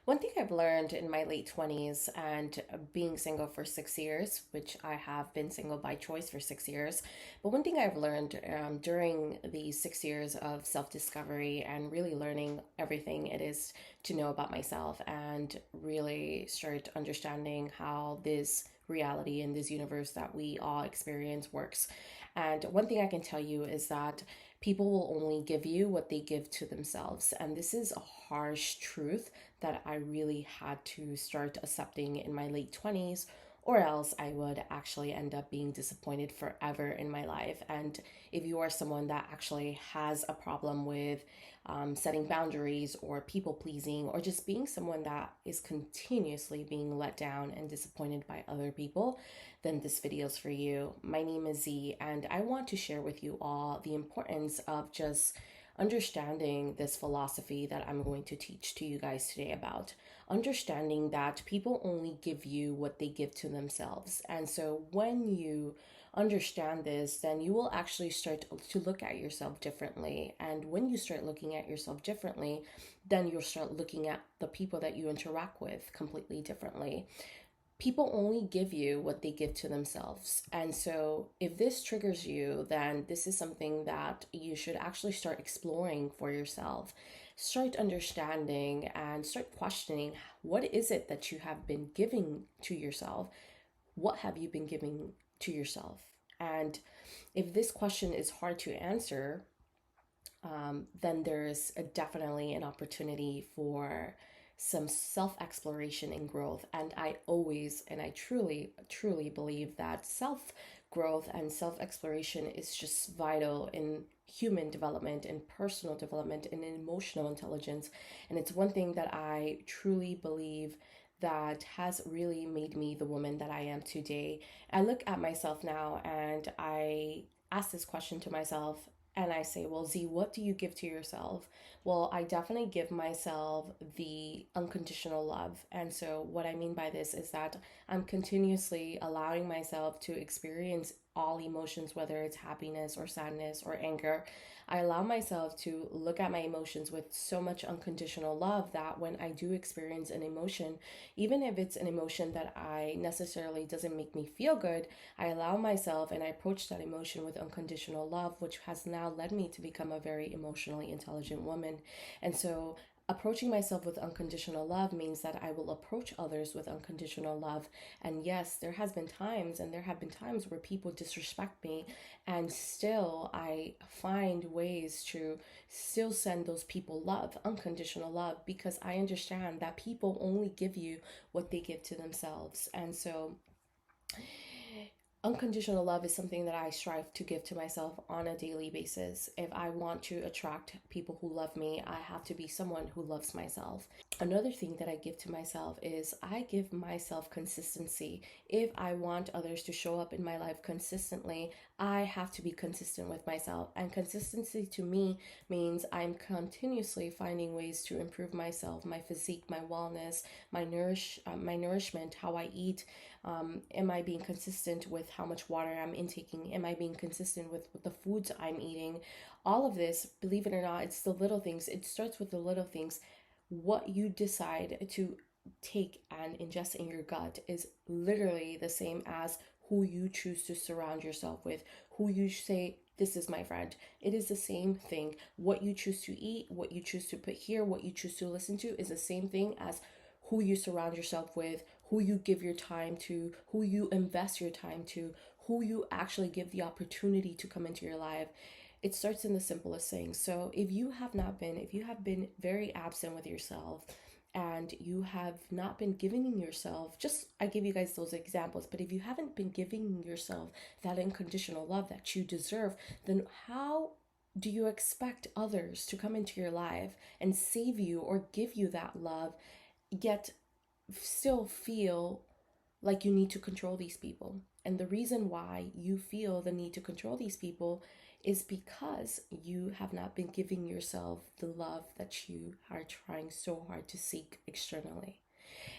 One thing I've learned in my late 20s and being single for 6 years, which I have been single by choice for 6 years, but one thing I've learned during these 6 years of self discovery and really learning everything it is to know about myself and really start understanding how this reality in this universe that we all experience works. And one thing I can tell you is that people will only give you what they give to themselves. And this is a harsh truth that I really had to start accepting in my late 20s, or else I would actually end up being disappointed forever in my life. And if you are someone that actually has a problem with setting boundaries or people pleasing, or just being someone that is continuously being let down and disappointed by other people, then this video is for you. My name is Z, and I want to share with you all the importance of just understanding this philosophy that I'm going to teach to you guys today about. Understanding that people only give you what they give to themselves. And so when you understand this, then you will actually start to look at yourself differently. And when you start looking at yourself differently, then you'll start looking at the people that you interact with completely differently. People only give you what they give to themselves. And so, if this triggers you, then this is something that you should actually start exploring for yourself. Start understanding and start questioning, what is it that you have been giving to yourself? What have you been giving to yourself? And if this question is hard to answer, then there's definitely an opportunity for some self exploration and growth. And I always and I truly believe that self growth and self exploration is just vital in human development and personal development and emotional intelligence. And it's one thing that I truly believe that has really made me the woman that I am today. I look at myself now and I ask this question to myself, and I say, well, Z, what do you give to yourself? Well, I definitely give myself the unconditional love. And so, what I mean by this is that I'm continuously allowing myself to experience all emotions, whether it's happiness or sadness or anger. I allow myself to look at my emotions with so much unconditional love that when I do experience an emotion, even if it's an emotion that I necessarily doesn't make me feel good, I allow myself and I approach that emotion with unconditional love, which has now led me to become a very emotionally intelligent woman. And so, approaching myself with unconditional love means that I will approach others with unconditional love. And yes, there has been times and there have been times where people disrespect me, and still I find ways to still send those people love, unconditional love, because I understand that people only give you what they give to themselves. And so unconditional love is something that I strive to give to myself on a daily basis. If I want to attract people who love me, I have to be someone who loves myself. Another thing that I give to myself is I give myself consistency. If I want others to show up in my life consistently, I have to be consistent with myself. And consistency to me means I'm continuously finding ways to improve myself, my physique, my wellness, my nourishment, how I eat. Am I being consistent with how much water I'm intaking? Am I being consistent with the foods I'm eating? All of this, believe it or not, it's the little things. It starts with the little things. What you decide to take and ingest in your gut is literally the same as who you choose to surround yourself with, who you say, this is my friend. It is the same thing. What you choose to eat, what you choose to put here, what you choose to listen to is the same thing as who you surround yourself with, who you give your time to, who you invest your time to, who you actually give the opportunity to come into your life. It starts in the simplest things. So if you have been very absent with yourself and you have not been giving yourself, just I give you guys those examples, but if you haven't been giving yourself that unconditional love that you deserve, then how do you expect others to come into your life and save you or give you that love, yet still feel like you need to control these people? And the reason why you feel the need to control these people is because you have not been giving yourself the love that you are trying so hard to seek externally.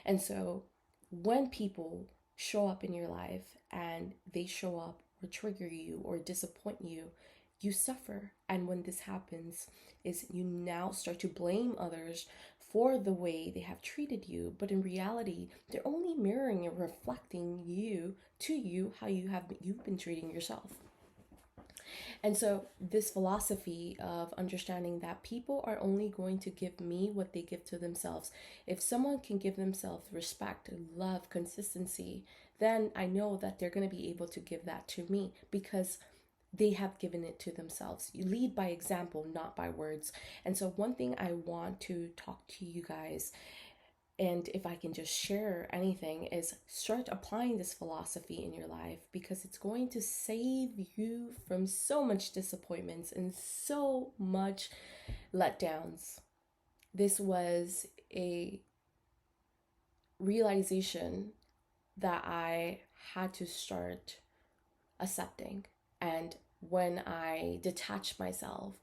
And so when people show up in your life and they show up or trigger you or disappoint you, you suffer. And when this happens is you now start to blame others for the way they have treated you, but in reality, they're only mirroring and reflecting you to you how you've been treating yourself. And so, this philosophy of understanding that people are only going to give me what they give to themselves. If someone can give themselves respect, love, consistency, then I know that they're going to be able to give that to me because they have given it to themselves. You lead by example, not by words. And so, one thing I want to talk to you guys, and if I can just share anything, is start applying this philosophy in your life because it's going to save you from so much disappointments and so much letdowns. This was a realization that I had to start accepting. And when I detach myself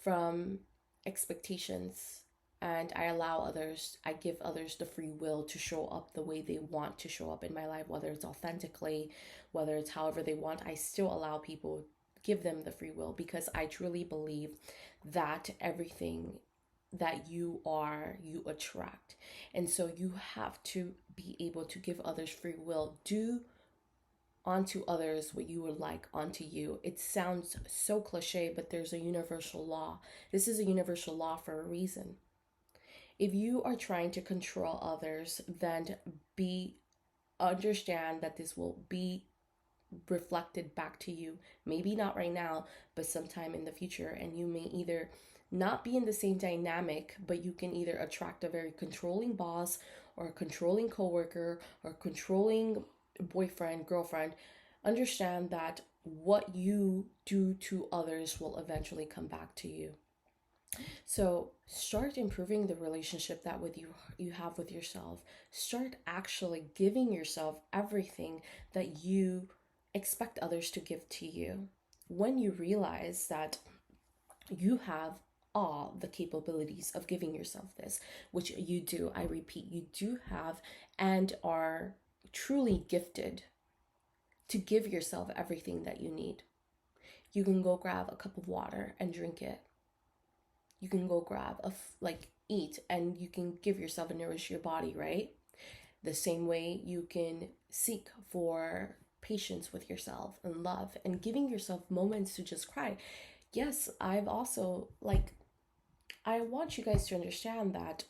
from expectations and I give others the free will to show up the way they want to show up in my life, whether it's authentically, whether it's however they want, I still allow people, give them the free will because I truly believe that everything that you are, you attract. And so you have to be able to give others free will. Do onto others what you would like onto you. It sounds so cliche, but there's a universal law. This is a universal law for a reason. If you are trying to control others, then be understand that this will be reflected back to you. Maybe not right now, but sometime in the future. And you may either not be in the same dynamic, but you can either attract a very controlling boss or a controlling coworker or controlling boyfriend, girlfriend. Understand that what you do to others will eventually come back to you. So start improving the relationship that with you have with yourself. Start actually giving yourself everything that you expect others to give to you. When you realize that you have all the capabilities of giving yourself this, which you do, I repeat, you do have and are truly gifted to give yourself everything that you need. You can go grab a cup of water and drink it. You can go grab eat and you can give yourself and nourish your body, right? The same way you can seek for patience with yourself and love and giving yourself moments to just cry. Yes, I've also I want you guys to understand that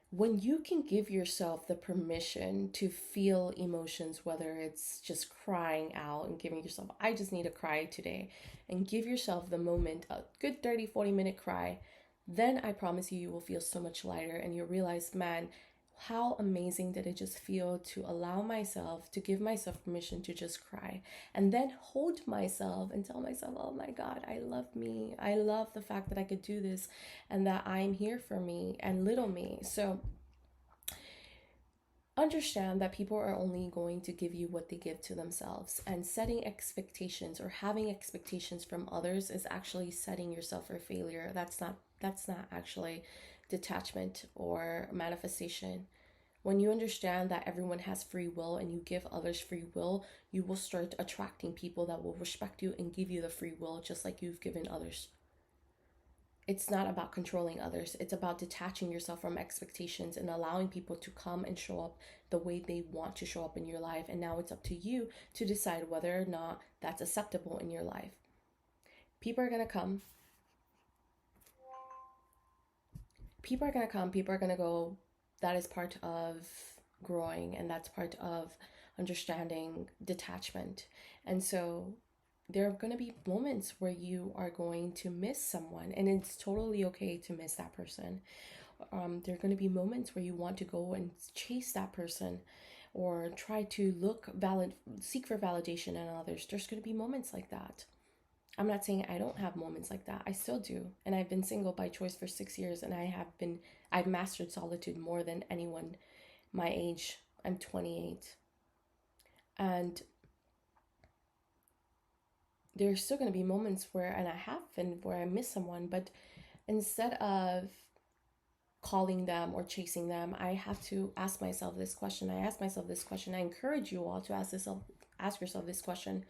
when you can give yourself the permission to feel emotions, whether it's just crying out and giving yourself, I just need to cry today, and give yourself the moment, a good 30-40 minute cry, then I promise you, you will feel so much lighter and you'll realize, man, how amazing did it just feel to allow myself, to give myself permission to just cry and then hold myself and tell myself, oh my God, I love me. I love the fact that I could do this and that I'm here for me and little me. So understand that people are only going to give you what they give to themselves, and setting expectations or having expectations from others is actually setting yourself for failure. That's not actually detachment or manifestation. When you understand that everyone has free will and you give others free will, you will start attracting people that will respect you and give you the free will just like you've given others. It's not about controlling others. It's about detaching yourself from expectations and allowing people to come and show up the way they want to show up in your life. And now it's up to you to decide whether or not that's acceptable in your life. People are going to come. People are going to come. People are going to go. That is part of growing, and that's part of understanding detachment. And so there are going to be moments where you are going to miss someone, and it's totally okay to miss that person. There are going to be moments where you want to go and chase that person or try to seek for validation in others. There's going to be moments like that. I'm not saying I don't have moments like that. I still do. And I've been single by choice for 6 years, and I've mastered solitude more than anyone my age. I'm 28. And there's still going to be moments where, and I have been, where I miss someone, but instead of calling them or chasing them, I have to ask myself this question. I ask myself this question. I encourage you all to ask yourself this question.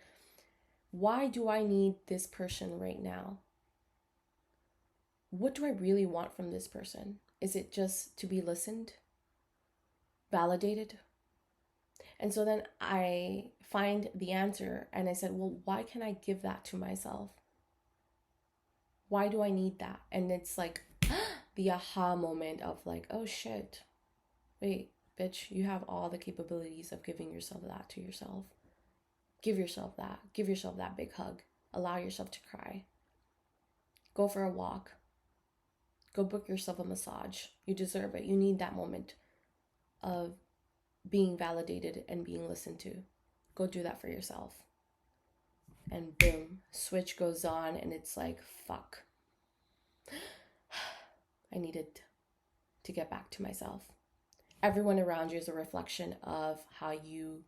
Why do I need this person right now? What do I really want from this person? Is it just to be listened, validated? And so then I find the answer and I said, well, why can't I give that to myself? Why do I need that? And it's like the aha moment of like, oh shit, wait, bitch, you have all the capabilities of giving yourself that to yourself. Give yourself that. Give yourself that big hug. Allow yourself to cry. Go for a walk. Go book yourself a massage. You deserve it. You need that moment of being validated and being listened to. Go do that for yourself. And boom, switch goes on, and it's like, fuck. I needed to get back to myself. Everyone around you is a reflection of how you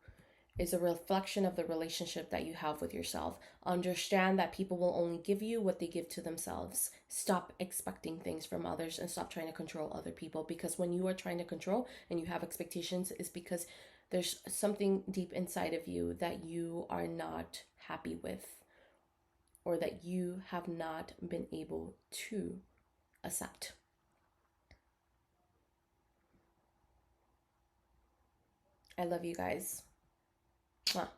is a reflection of the relationship that you have with yourself. Understand that people will only give you what they give to themselves. Stop expecting things from others and stop trying to control other people, because when you are trying to control and you have expectations, it's because there's something deep inside of you that you are not happy with, or that you have not been able to accept. I love you guys. Mwah.